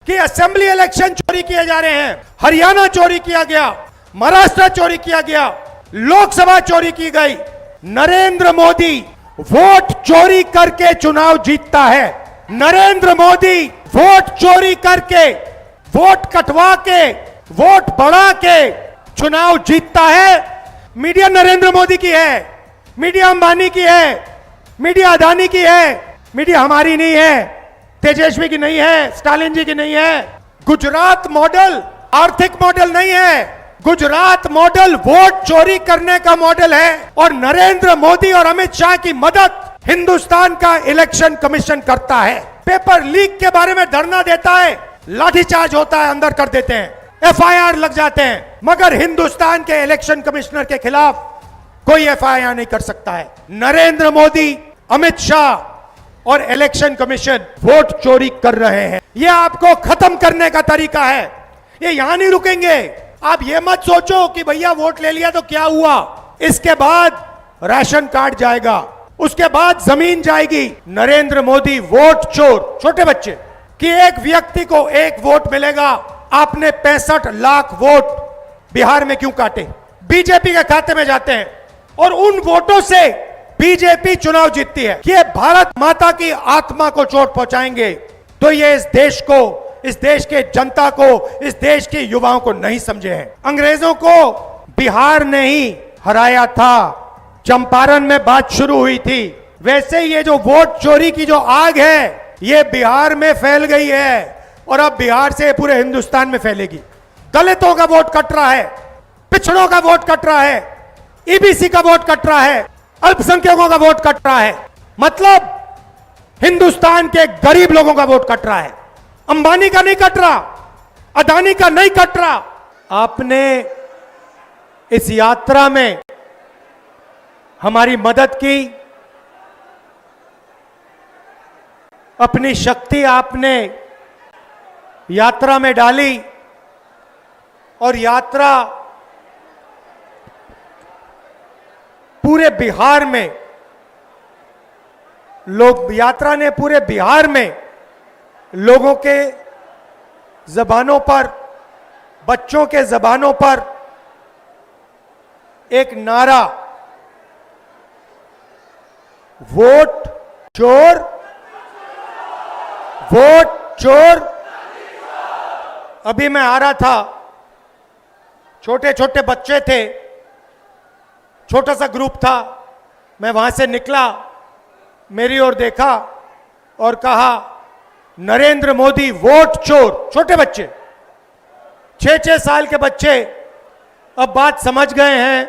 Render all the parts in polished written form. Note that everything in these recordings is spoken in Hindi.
कि असेंबली इलेक्शन चोरी किए जा रहे हैं, हरियाणा चोरी किया गया, महाराष्ट्र चोरी किया गया, लोकसभा चोरी की गई। नरेंद्र मोदी वोट चोरी करके चुनाव जीतता है। नरेंद्र मोदी वोट चोरी करके, वोट कटवा के, वोट बढ़ा के चुनाव जीतता है। मीडिया नरेंद्र मोदी की है, मीडिया अंबानी की है, मीडिया अदानी की है, मीडिया हमारी नहीं है, तेजस्वी की नहीं है, स्टालिन जी की नहीं है। गुजरात मॉडल आर्थिक मॉडल नहीं है, गुजरात मॉडल वोट चोरी करने का मॉडल है। और नरेंद्र मोदी और अमित शाह की मदद हिंदुस्तान का इलेक्शन कमीशन करता है। पेपर लीक के बारे में धरना देता है, लाठीचार्ज होता है, अंदर कर देते हैं, एफआईआर लग जाते हैं, मगर हिंदुस्तान के इलेक्शन कमिश्नर के खिलाफ कोई एफआईआर नहीं कर सकता है। नरेंद्र मोदी, अमित शाह और इलेक्शन कमीशन वोट चोरी कर रहे हैं। यह आपको खत्म करने का तरीका है। ये यहां नहीं रुकेंगे। आप ये मत सोचो कि भैया वोट ले लिया तो क्या हुआ, इसके बाद राशन कार्ड जाएगा, उसके बाद जमीन जाएगी। नरेंद्र मोदी वोट चोर, छोटे बच्चे कि एक व्यक्ति को एक वोट मिलेगा। आपने 65 लाख वोट बिहार में क्यों काटे? बीजेपी के खाते में जाते हैं और उन वोटों से बीजेपी चुनाव जीतती है। कि भारत माता की आत्मा को चोट पहुंचाएंगे तो ये इस देश को, इस देश के जनता को, इस देश के युवाओं को नहीं समझे हैं। अंग्रेजों को बिहार ने ही हराया था, चंपारण में बात शुरू हुई थी। वैसे ये जो वोट चोरी की जो आग है, ये बिहार में फैल गई है और अब बिहार से पूरे हिंदुस्तान में फैलेगी। दलितों का वोट कट रहा है, पिछड़ों का वोट कट रहा है, ईबीसी का वोट कट रहा है, अल्पसंख्यकों का वोट कट रहा है। मतलब हिंदुस्तान के गरीब लोगों का वोट कट रहा है। अंबानी का नहीं कट रहा, अदानी का नहीं कट रहा। आपने इस यात्रा में हमारी मदद की, अपनी शक्ति आपने यात्रा में डाली और यात्रा पूरे बिहार में यात्रा ने पूरे बिहार में लोगों के जबानों पर, बच्चों के जबानों पर एक नारा, वोट चोर, वोट चोर। अभी मैं आ रहा था, छोटे छोटे बच्चे थे, छोटा सा ग्रुप था। मैं वहां से निकला, मेरी ओर देखा और कहा, नरेंद्र मोदी वोट चोर। छोटे बच्चे, 6-6 साल के बच्चे अब बात समझ गए हैं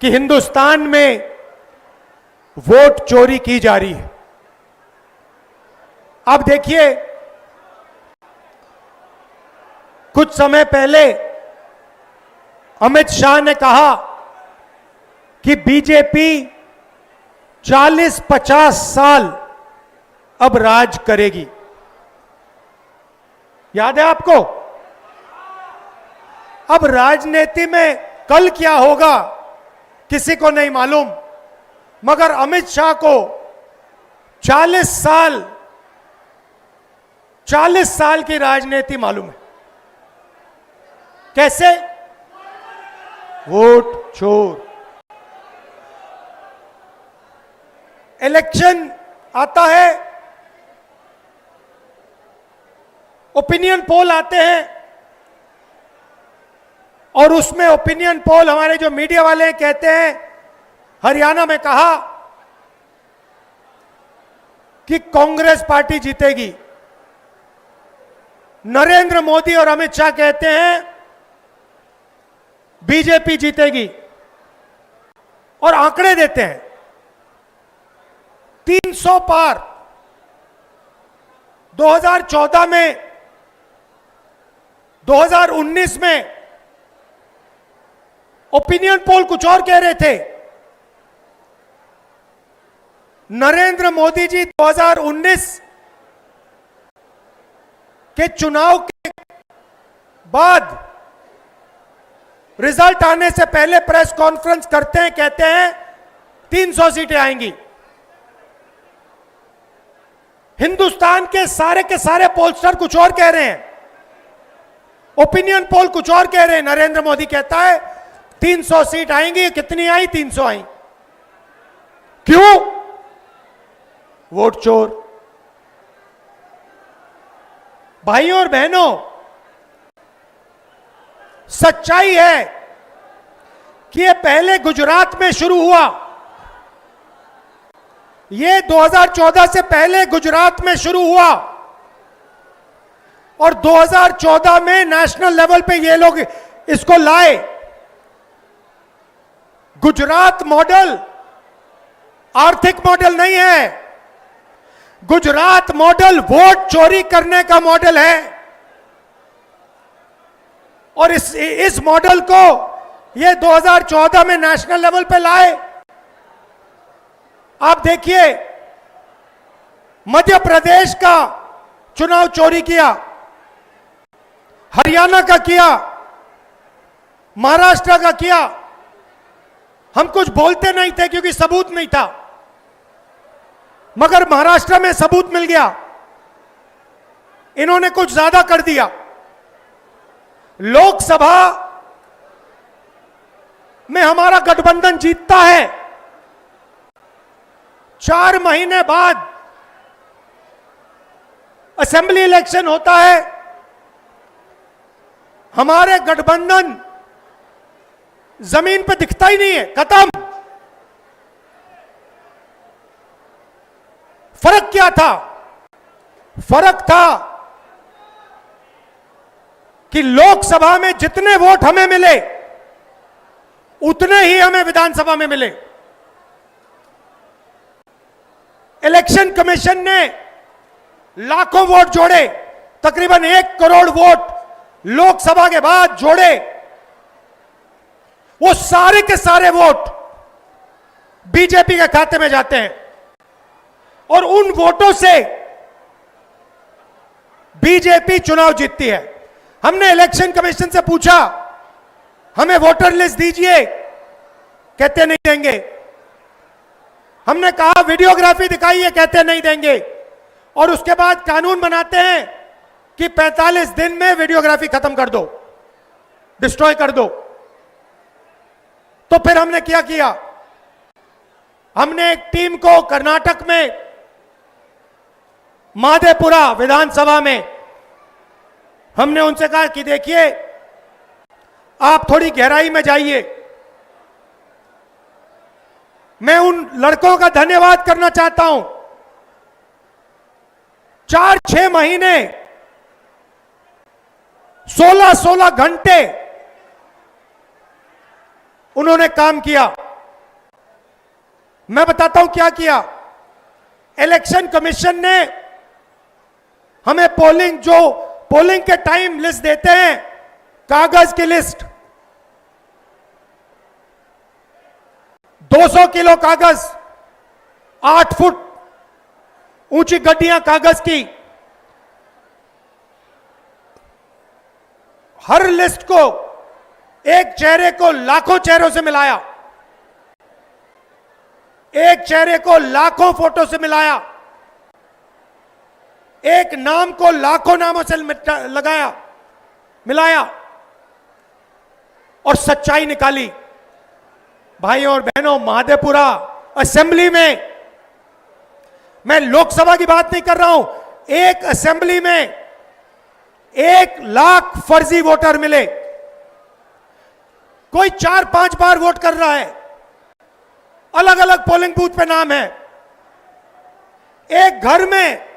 कि हिंदुस्तान में वोट चोरी की जा रही है। अब देखिए, कुछ समय पहले अमित शाह ने कहा कि बीजेपी 40-50 साल अब राज करेगी। याद है आपको? अब राजनीति में कल क्या होगा किसी को नहीं मालूम, मगर अमित शाह को 40 साल की राजनीति मालूम है। कैसे? वोट चोर। इलेक्शन आता है, ओपिनियन पोल आते हैं और उसमें ओपिनियन पोल हमारे जो मीडिया वाले कहते हैं, हरियाणा में कहा कि कांग्रेस पार्टी जीतेगी। नरेंद्र मोदी और अमित शाह कहते हैं बीजेपी जीतेगी और आंकड़े देते हैं 300 पार। 2014 में, 2019 में ओपिनियन पोल कुछ और कह रहे थे। नरेंद्र मोदी जी 2019 के चुनाव के बाद रिजल्ट आने से पहले प्रेस कॉन्फ्रेंस करते हैं, कहते हैं 300 सीटें आएंगी। हिंदुस्तान के सारे पोलस्टर कुछ और कह रहे हैं, ओपिनियन पोल कुछ और कह रहे हैं। नरेंद्र मोदी कहता है 300 सीट आएंगी, कितनी आई? 300 आई। क्यों? वोट चोर। भाइयों और बहनों, सच्चाई है कि ये पहले गुजरात में शुरू हुआ, ये 2014 से पहले गुजरात में शुरू हुआ और 2014 में नेशनल लेवल पे ये लोग इसको लाए। गुजरात मॉडल आर्थिक मॉडल नहीं है, गुजरात मॉडल वोट चोरी करने का मॉडल है। और इस मॉडल को ये 2014 में नेशनल लेवल पे लाए। आप देखिए, मध्य प्रदेश का चुनाव चोरी किया, हरियाणा का किया, महाराष्ट्र का किया। हम कुछ बोलते नहीं थे क्योंकि सबूत नहीं था, मगर महाराष्ट्र में सबूत मिल गया। इन्होंने कुछ ज्यादा कर दिया। लोकसभा में हमारा गठबंधन जीतता है, 4 महीने बाद असेंबली इलेक्शन होता है, हमारे गठबंधन जमीन पे दिखता ही नहीं है, खत्म। फर्क क्या था? फर्क था कि लोकसभा में जितने वोट हमें मिले उतने ही हमें विधानसभा में मिले। इलेक्शन कमीशन ने लाखों वोट जोड़े, तकरीबन 1 करोड़ वोट लोकसभा के बाद जोड़े। वो सारे के सारे वोट बीजेपी के खाते में जाते हैं और उन वोटों से बीजेपी चुनाव जीतती है। हमने इलेक्शन कमीशन से पूछा, हमें वोटर लिस्ट दीजिए, कहते नहीं देंगे। हमने कहा वीडियोग्राफी दिखाइए, कहते नहीं देंगे। और उसके बाद कानून बनाते हैं कि 45 दिन में वीडियोग्राफी खत्म कर दो, डिस्ट्रॉय कर दो। तो फिर हमने क्या किया? हमने एक टीम को कर्नाटक में माधेपुरा विधानसभा में हमने उनसे कहा कि देखिए, आप थोड़ी गहराई में जाइए। मैं उन लड़कों का धन्यवाद करना चाहता हूं। 4-6 महीने 16-16 घंटे उन्होंने काम किया। मैं बताता हूं क्या किया। इलेक्शन कमीशन ने हमें पोलिंग के टाइम लिस्ट देते हैं, कागज की लिस्ट, 200 किलो कागज, 8 फुट ऊंची गड्डियां कागज की। हर लिस्ट को, एक चेहरे को लाखों चेहरों से मिलाया, एक चेहरे को लाखों फोटो से मिलाया, एक नाम को लाखों नामों से मिलाया और सच्चाई निकाली। भाइयों और बहनों, माधेपुरा असेंबली में, मैं लोकसभा की बात नहीं कर रहा हूं, एक असेंबली में 1 लाख फर्जी वोटर मिले। कोई 4-5 बार वोट कर रहा है, अलग अलग पोलिंग बूथ पे नाम है। एक घर में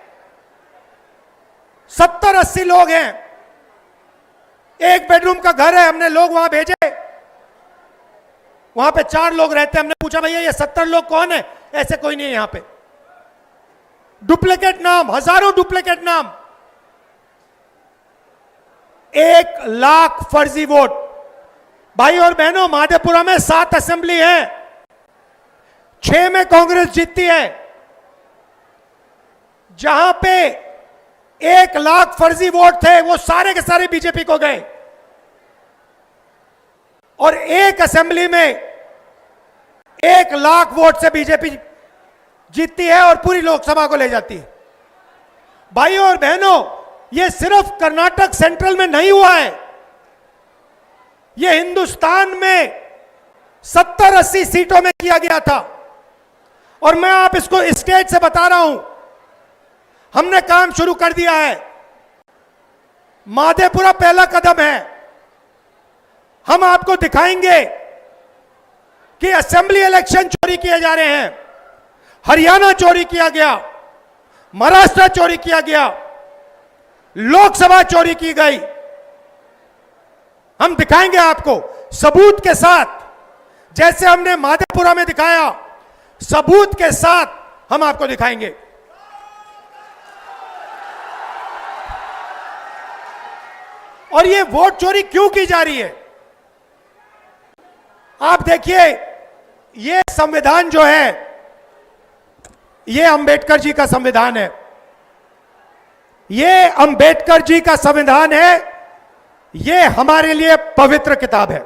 70-80 लोग हैं, एक बेडरूम का घर है। हमने लोग वहां भेजे, वहां पे 4 लोग रहते हैं। हमने पूछा, भैया ये 70 लोग कौन है? ऐसे कोई नहीं है यहां पे। डुप्लीकेट नाम, हजारों डुप्लीकेट नाम, 1 लाख फर्जी वोट। भाई और बहनों, माधेपुरा में 7 असेंबली है, 6 में कांग्रेस जीतती है। जहां पे 1 लाख फर्जी वोट थे, वो सारे के सारे बीजेपी को गए। और एक असेंबली में 1 लाख वोट से बीजेपी जीतती है और पूरी लोकसभा को ले जाती है। भाइयों और बहनों, यह सिर्फ कर्नाटक सेंट्रल में नहीं हुआ है, यह हिंदुस्तान में 70-80 सीटों में किया गया था। और मैं आप इसको स्टेज से बता रहा हूं, हमने काम शुरू कर दिया है। माधेपुरा पहला कदम है। हम आपको दिखाएंगे कि असेंबली इलेक्शन चोरी किए जा रहे हैं, हरियाणा चोरी किया गया, महाराष्ट्र चोरी किया गया, लोकसभा चोरी की गई। हम दिखाएंगे आपको सबूत के साथ, जैसे हमने माधेपुरा में दिखाया, सबूत के साथ हम आपको दिखाएंगे। और ये वोट चोरी क्यों की जा रही है? आप देखिए, ये संविधान जो है, ये अंबेडकर जी का संविधान है। ये अंबेडकर जी का संविधान है। ये हमारे लिए पवित्र किताब है।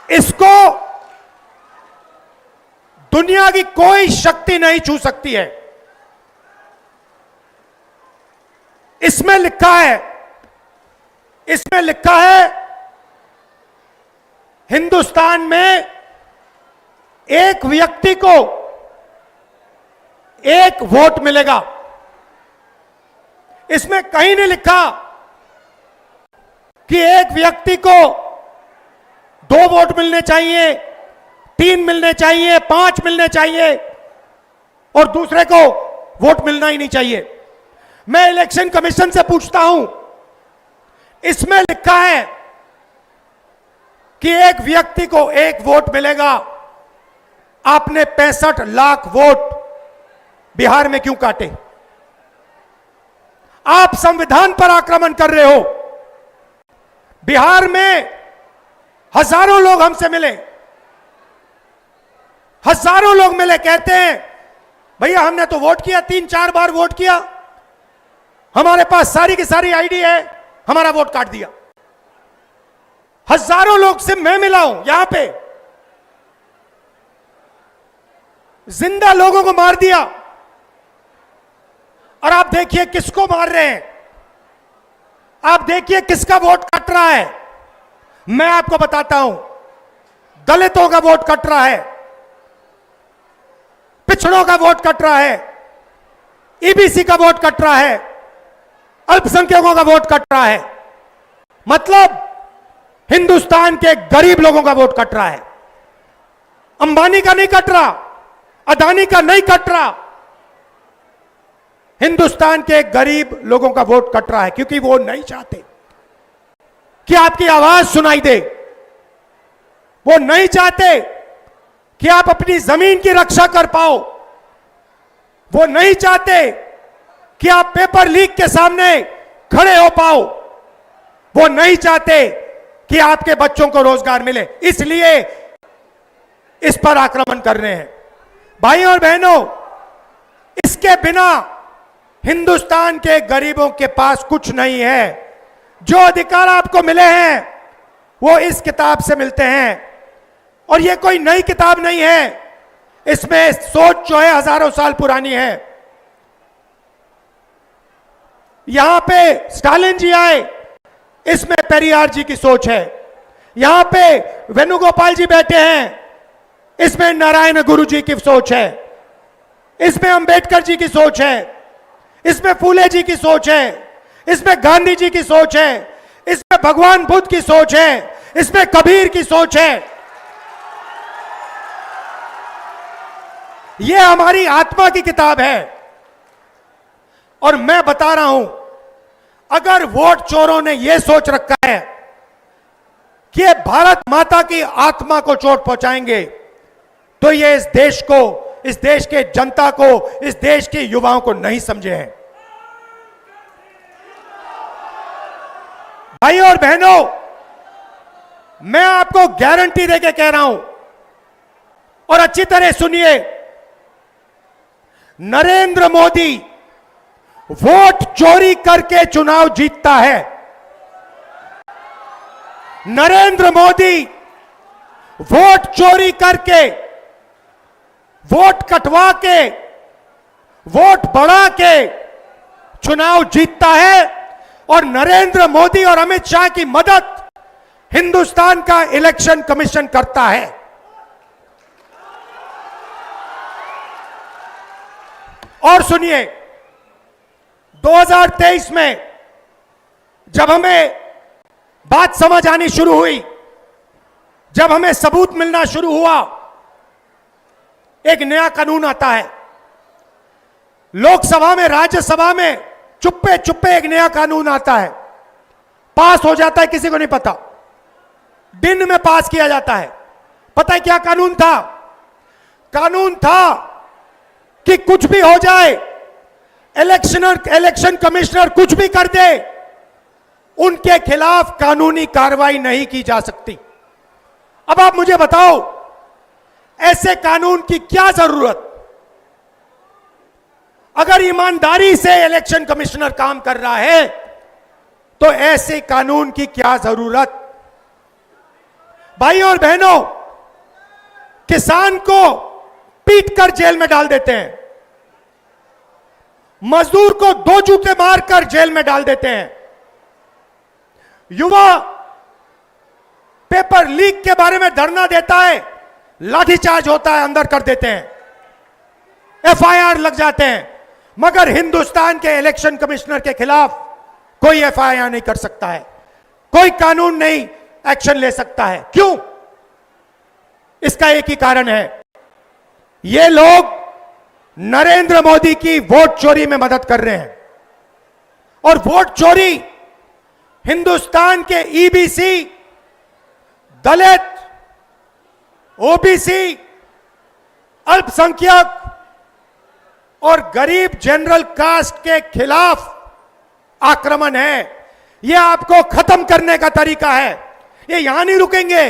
इसको दुनिया की कोई शक्ति नहीं छू सकती है। इसमें लिखा है हिंदुस्तान में एक व्यक्ति को एक वोट मिलेगा। इसमें कहीं नहीं लिखा कि एक व्यक्ति को 2 वोट मिलने चाहिए, 3 मिलने चाहिए, 5 मिलने चाहिए और दूसरे को वोट मिलना ही नहीं चाहिए। मैं इलेक्शन कमीशन से पूछता हूं, इसमें लिखा है कि एक व्यक्ति को एक वोट मिलेगा। आपने 65 लाख वोट बिहार में क्यों काटे? आप संविधान पर आक्रमण कर रहे हो। बिहार में हजारों लोग हमसे मिले, हजारों लोग मिले, कहते हैं भैया हमने तो वोट किया, 3-4 बार वोट किया, हमारे पास सारी की सारी आईडी है, हमारा वोट काट दिया। हजारों लोग से मैं मिला हूं। यहां पे जिंदा लोगों को मार दिया। और आप देखिए किसको मार रहे हैं, आप देखिए किसका वोट कट रहा है। मैं आपको बताता हूं, दलितों का वोट कट रहा है, पिछड़ों का वोट कट रहा है, ईबीसी का वोट कट रहा है, अल्पसंख्यकों का वोट कट रहा है। मतलब हिंदुस्तान के गरीब लोगों का वोट कट रहा है। अंबानी का नहीं कट रहा, अदानी का नहीं कट रहा, हिंदुस्तान के गरीब लोगों का वोट कट रहा है, क्योंकि वो नहीं चाहते कि आपकी आवाज सुनाई दे। वो नहीं चाहते कि आप अपनी जमीन की रक्षा कर पाओ। वो नहीं चाहते कि आप पेपर लीक के सामने खड़े हो पाओ। वो नहीं चाहते कि आपके बच्चों को रोजगार मिले, इसलिए इस पर आक्रमण कर रहे हैं। भाइयों और बहनों, इसके बिना हिंदुस्तान के गरीबों के पास कुछ नहीं है। जो अधिकार आपको मिले हैं वो इस किताब से मिलते हैं। और ये कोई नई किताब नहीं है, इसमें सोच जो है हजारों साल पुरानी है। यहां पे स्टालिन जी आए, इसमें पेरियार जी की सोच है। यहां पे वेणुगोपाल जी बैठे हैं, इसमें नारायण गुरु जी की सोच है। इसमें अंबेडकर जी की सोच है, इसमें फूले जी की सोच है, इसमें गांधी जी की सोच है, इसमें भगवान बुद्ध की सोच है, इसमें कबीर की सोच है। यह हमारी आत्मा की किताब है। और मैं बता रहा हूं, अगर वोट चोरों ने यह सोच रखा है कि ये भारत माता की आत्मा को चोट पहुंचाएंगे, तो ये इस देश को, इस देश के जनता को, इस देश के युवाओं को नहीं समझे हैं। भाइयों और बहनों, मैं आपको गारंटी देके कह रहा हूं, और अच्छी तरह सुनिए, नरेंद्र मोदी वोट चोरी करके चुनाव जीतता है। नरेंद्र मोदी वोट चोरी करके वोट कटवा के, वोट बढ़ा के चुनाव जीतता है और नरेंद्र मोदी और अमित शाह की मदद हिंदुस्तान का इलेक्शन कमीशन करता है। और सुनिए, 2023 में जब हमें बात समझ आनी शुरू हुई, जब हमें सबूत मिलना शुरू हुआ, एक नया कानून आता है। लोकसभा में, राज्यसभा में चुप्पे चुप्पे एक नया कानून आता है, पास हो जाता है, किसी को नहीं पता, दिन में पास किया जाता है। पता है क्या कानून था? कानून था कि कुछ भी हो जाए, इलेक्शन कमिश्नर कुछ भी कर दे, उनके खिलाफ कानूनी कार्रवाई नहीं की जा सकती। अब आप मुझे बताओ, ऐसे कानून की क्या जरूरत? अगर ईमानदारी से इलेक्शन कमिश्नर काम कर रहा है तो ऐसे कानून की क्या जरूरत? भाइयों और बहनों, किसान को पीट कर जेल में डाल देते हैं, मजदूर को 2 जूते मारकर जेल में डाल देते हैं, युवा पेपर लीक के बारे में धरना देता है, लाठीचार्ज होता है, अंदर कर देते हैं, एफआईआर लग जाते हैं। मगर हिंदुस्तान के इलेक्शन कमिश्नर के खिलाफ कोई एफआईआर नहीं कर सकता है, कोई कानून नहीं एक्शन ले सकता है। क्यों? इसका एक ही कारण है, ये लोग नरेंद्र मोदी की वोट चोरी में मदद कर रहे हैं। और वोट चोरी हिंदुस्तान के ईबीसी, दलित, ओबीसी, अल्पसंख्यक और गरीब जनरल कास्ट के खिलाफ आक्रमण है। यह आपको खत्म करने का तरीका है। ये यहां नहीं रुकेंगे।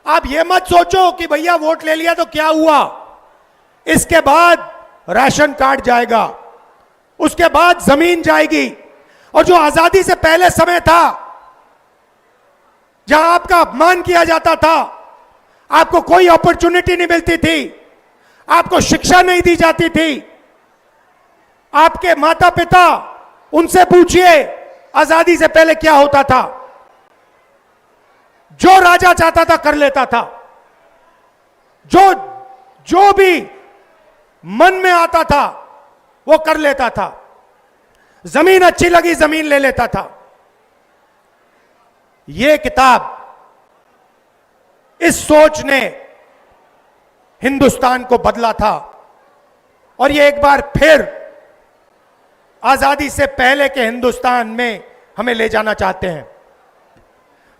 आप ये मत सोचो कि भैया वोट ले लिया तो क्या हुआ, इसके बाद राशन कार्ड जाएगा, उसके बाद जमीन जाएगी। और जो आजादी से पहले समय था, जहां आपका अपमान किया जाता था, आपको कोई अपॉर्चुनिटी नहीं मिलती थी, आपको शिक्षा नहीं दी जाती थी, आपके माता पिता, उनसे पूछिए आजादी से पहले क्या होता था। जो राजा चाहता था कर लेता था, जो भी मन में आता था वो कर लेता था, जमीन अच्छी लगी जमीन ले लेता था। यह किताब, इस सोच ने हिंदुस्तान को बदला था और यह एक बार फिर आजादी से पहले के हिंदुस्तान में हमें ले जाना चाहते हैं।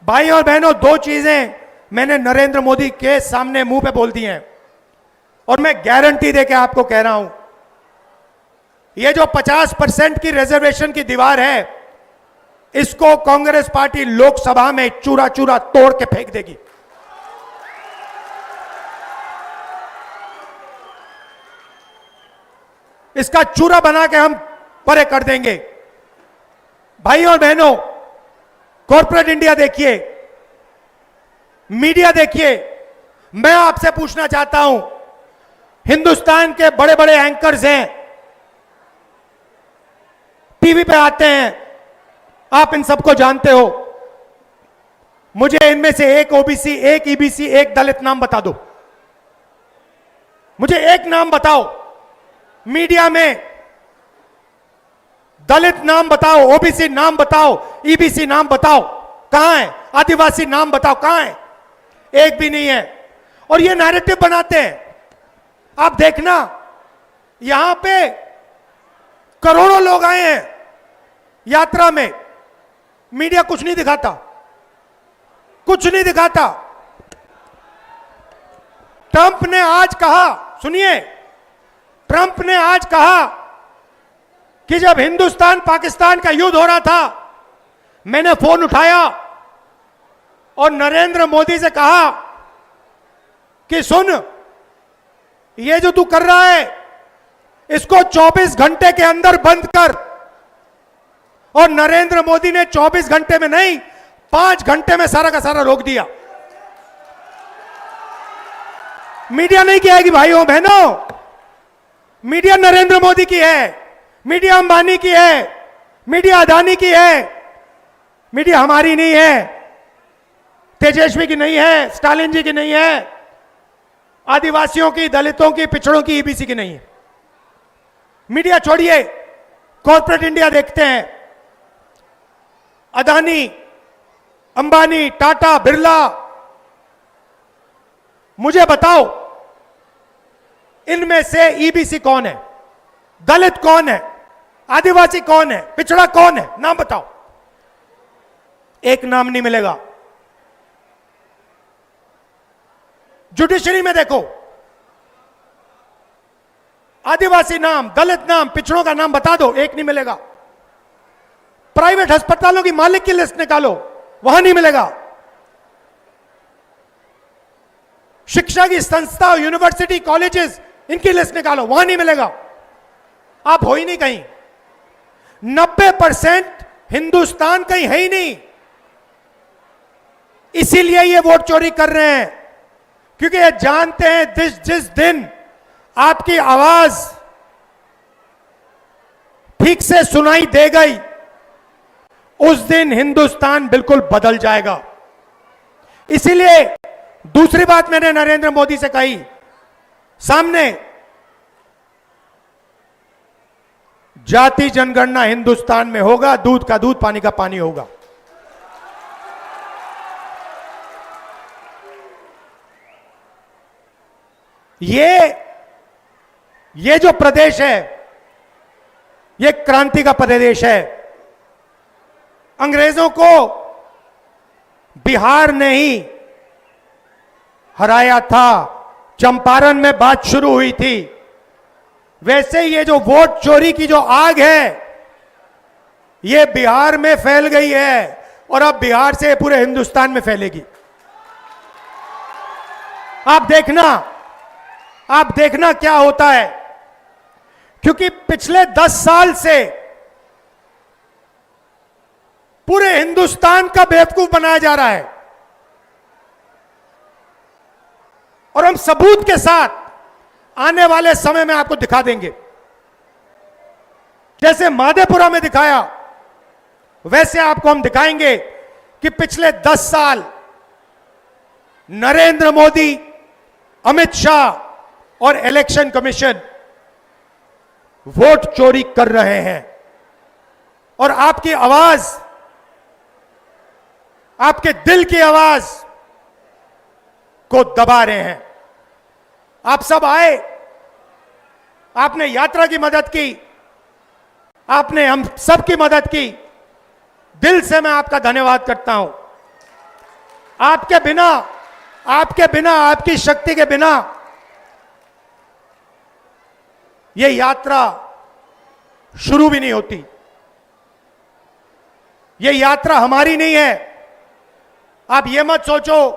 भाई और बहनों, 2 चीजें मैंने नरेंद्र मोदी के सामने मुंह पे बोल दी हैं और मैं गारंटी देके आपको कह रहा हूं, ये जो 50% की रिजर्वेशन की दीवार है, इसको कांग्रेस पार्टी लोकसभा में चूरा चूरा तोड़ के फेंक देगी। इसका चूरा बना के हम परे कर देंगे। भाई और बहनों, कॉर्पोरेट इंडिया देखिए, मीडिया देखिए, मैं आपसे पूछना चाहता हूं, हिंदुस्तान के बड़े बड़े एंकर्स हैं, टीवी पे आते हैं, आप इन सबको जानते हो। मुझे इनमें से एक ओबीसी, एक ईबीसी, एक दलित नाम बता दो। मुझे एक नाम बताओ, मीडिया में दलित नाम बताओ, ओबीसी नाम बताओ, ईबीसी नाम बताओ, कहां है? आदिवासी नाम बताओ, कहां है? एक भी नहीं है। और ये नैरेटिव बनाते हैं। आप देखना, यहां पे करोड़ों लोग आए हैं यात्रा में, मीडिया कुछ नहीं दिखाता, कुछ नहीं दिखाता। ट्रंप ने आज कहा, सुनिए, ट्रंप ने आज कहा कि जब हिंदुस्तान पाकिस्तान का युद्ध हो रहा था, मैंने फोन उठाया और नरेंद्र मोदी से कहा कि सुन, ये जो तू कर रहा है इसको 24 घंटे के अंदर बंद कर। और नरेंद्र मोदी ने 24 घंटे में नहीं, 5 घंटे में सारा का सारा रोक दिया। मीडिया नहीं कहेगी भाइयों बहनों, मीडिया नरेंद्र मोदी की है, मीडिया अंबानी की है, मीडिया अदानी की है, मीडिया हमारी नहीं है, तेजस्वी की नहीं है, स्टालिन जी की नहीं है, आदिवासियों की, दलितों की, पिछड़ों की, ईबीसी की नहीं है। मीडिया छोड़िए, कॉर्पोरेट इंडिया देखते हैं। अदानी, अंबानी, टाटा, बिरला, मुझे बताओ इनमें से ईबीसी कौन है, दलित कौन है, आदिवासी कौन है, पिछड़ा कौन है, नाम बताओ। एक नाम नहीं मिलेगा। जुडिशरी में देखो, आदिवासी नाम, दलित नाम, पिछड़ों का नाम बता दो, एक नहीं मिलेगा। प्राइवेट अस्पतालों की मालिक की लिस्ट निकालो, वहां नहीं मिलेगा। शिक्षा की संस्था, यूनिवर्सिटी, कॉलेजेस, इनकी लिस्ट निकालो, वहां नहीं मिलेगा। आप हो ही नहीं कहीं। 90% हिंदुस्तान कहीं है ही नहीं। इसीलिए ये वोट चोरी कर रहे हैं, क्योंकि ये जानते हैं जिस दिन आपकी आवाज ठीक से सुनाई दे गई, उस दिन हिंदुस्तान बिल्कुल बदल जाएगा। इसीलिए दूसरी बात मैंने नरेंद्र मोदी से कही, सामने जाति जनगणना हिंदुस्तान में होगा, दूध का दूध, पानी का पानी होगा। ये जो प्रदेश है, ये क्रांति का प्रदेश है। अंग्रेजों को बिहार ने ही हराया था, चंपारण में बात शुरू हुई थी। वैसे ये जो वोट चोरी की जो आग है, ये बिहार में फैल गई है और अब बिहार से पूरे हिंदुस्तान में फैलेगी। आप देखना क्या होता है, क्योंकि पिछले 10 साल से पूरे हिंदुस्तान का बेवकूफ बनाया जा रहा है, और हम सबूत के साथ आने वाले समय में आपको दिखा देंगे। जैसे माधेपुरा में दिखाया, वैसे आपको हम दिखाएंगे कि पिछले 10 साल नरेंद्र मोदी, अमित शाह और इलेक्शन कमीशन वोट चोरी कर रहे हैं, और आपकी आवाज, आपके दिल की आवाज को दबा रहे हैं। आप सब आए, आपने यात्रा की मदद की, आपने हम सब की मदद की, दिल से मैं आपका धन्यवाद करता हूं। आपके बिना, आपकी शक्ति के बिना यह यात्रा शुरू भी नहीं होती। यह यात्रा हमारी नहीं है। आप यह मत सोचो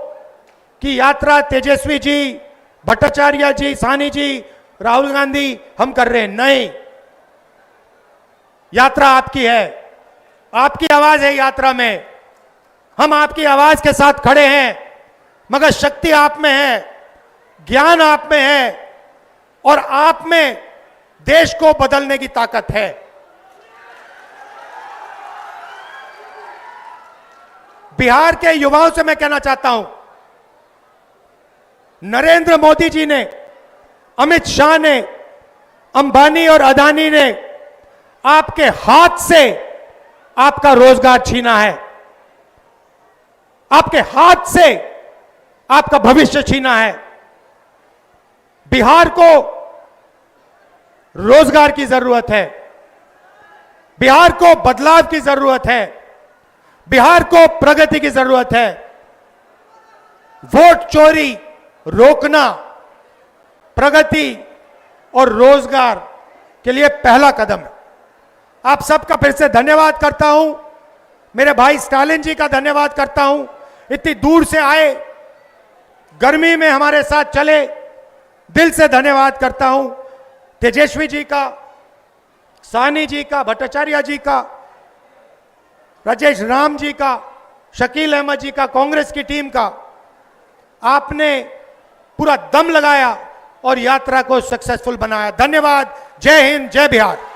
कि यात्रा तेजस्वी जी, भट्टाचार्य जी, साहनी जी, राहुल गांधी हम कर रहे हैं। नहीं, यात्रा आपकी है, आपकी आवाज है यात्रा में। हम आपकी आवाज के साथ खड़े हैं, मगर शक्ति आप में है, ज्ञान आप में है, और आप में देश को बदलने की ताकत है। बिहार के युवाओं से मैं कहना चाहता हूं, नरेंद्र मोदी जी ने, अमित शाह ने, अंबानी और अदानी ने आपके हाथ से आपका रोजगार छीना है, आपके हाथ से आपका भविष्य छीना है। बिहार को रोजगार की जरूरत है, बिहार को बदलाव की जरूरत है, बिहार को प्रगति की जरूरत है। वोट चोरी रोकना प्रगति और रोजगार के लिए पहला कदम है। आप सबका फिर से धन्यवाद करता हूं। मेरे भाई स्टालिन जी का धन्यवाद करता हूं, इतनी दूर से आए, गर्मी में हमारे साथ चले, दिल से धन्यवाद करता हूं। तेजस्वी जी का, साहनी जी का, भट्टाचार्य जी का, राजेश राम जी का, शकील अहमद जी का, कांग्रेस की टीम का। आपने पूरा दम लगाया और यात्रा को सक्सेसफुल बनाया। धन्यवाद। जय हिंद, जय बिहार।